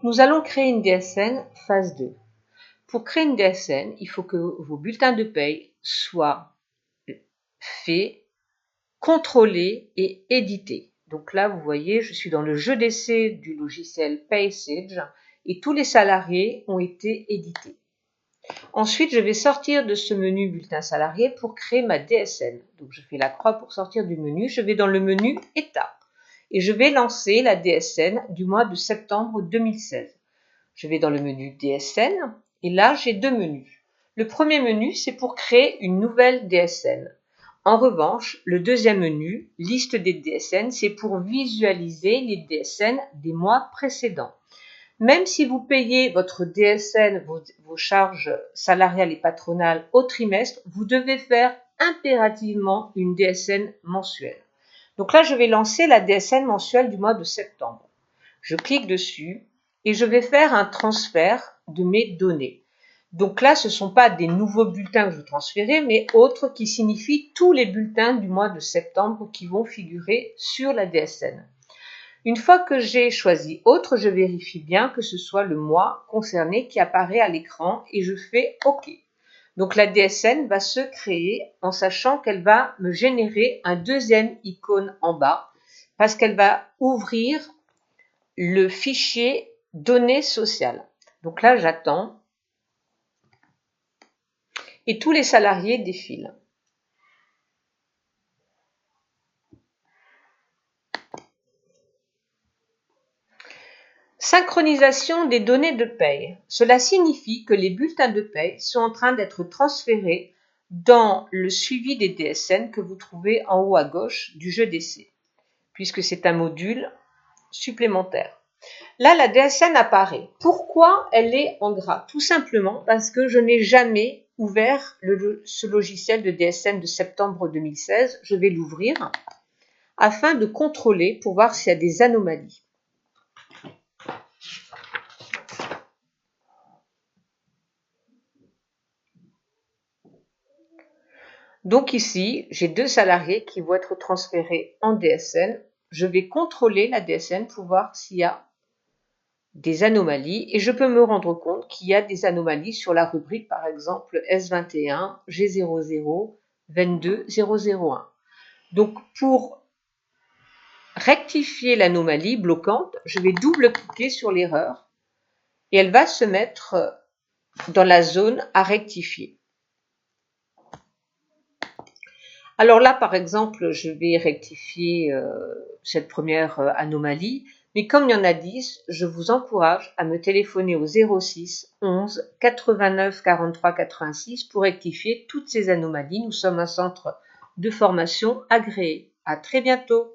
Nous allons créer une DSN phase 2. Pour créer une DSN, il faut que vos bulletins de paye soient faits, contrôlés et édités. Donc là, vous voyez, je suis dans le jeu d'essai du logiciel Paysage et tous les salariés ont été édités. Ensuite, je vais sortir de ce menu bulletin salarié pour créer ma DSN. Donc, je fais la croix pour sortir du menu. Je vais dans le menu État et je vais lancer la DSN du mois de septembre 2016. Je vais dans le menu DSN et là, j'ai deux menus. Le premier menu, c'est pour créer une nouvelle DSN. En revanche, le deuxième menu, liste des DSN, c'est pour visualiser les DSN des mois précédents. Même si vous payez votre DSN, vos charges salariales et patronales au trimestre, vous devez faire impérativement une DSN mensuelle. Donc là, je vais lancer la DSN mensuelle du mois de septembre. Je clique dessus et je vais faire un transfert de mes données. Donc là, ce ne sont pas des nouveaux bulletins que je vais transférer, mais autres qui signifient tous les bulletins du mois de septembre qui vont figurer sur la DSN. Une fois que j'ai choisi autre, je vérifie bien que ce soit le mois concerné qui apparaît à l'écran et je fais OK. Donc la DSN va se créer en sachant qu'elle va me générer un deuxième icône en bas parce qu'elle va ouvrir le fichier données sociales. Donc là, j'attends et tous les salariés défilent. Synchronisation des données de paye. Cela signifie que les bulletins de paye sont en train d'être transférés dans le suivi des DSN que vous trouvez en haut à gauche du jeu d'essai, puisque c'est un module supplémentaire. Là, la DSN apparaît. Pourquoi elle est en gras? Tout simplement parce que je n'ai jamais ouvert ce logiciel de DSN de septembre 2016. Je vais l'ouvrir afin de contrôler pour voir s'il y a des anomalies. Donc ici, j'ai deux salariés qui vont être transférés en DSN. Je vais contrôler la DSN pour voir s'il y a des anomalies et je peux me rendre compte qu'il y a des anomalies sur la rubrique, par exemple S21, G00, 22, 001. Donc pour rectifier l'anomalie bloquante, je vais double-cliquer sur l'erreur et elle va se mettre dans la zone à rectifier. Alors là, par exemple, je vais rectifier cette première anomalie, mais comme il y en a 10, je vous encourage à me téléphoner au 06 11 89 43 86 pour rectifier toutes ces anomalies. Nous sommes un centre de formation agréé. À très bientôt.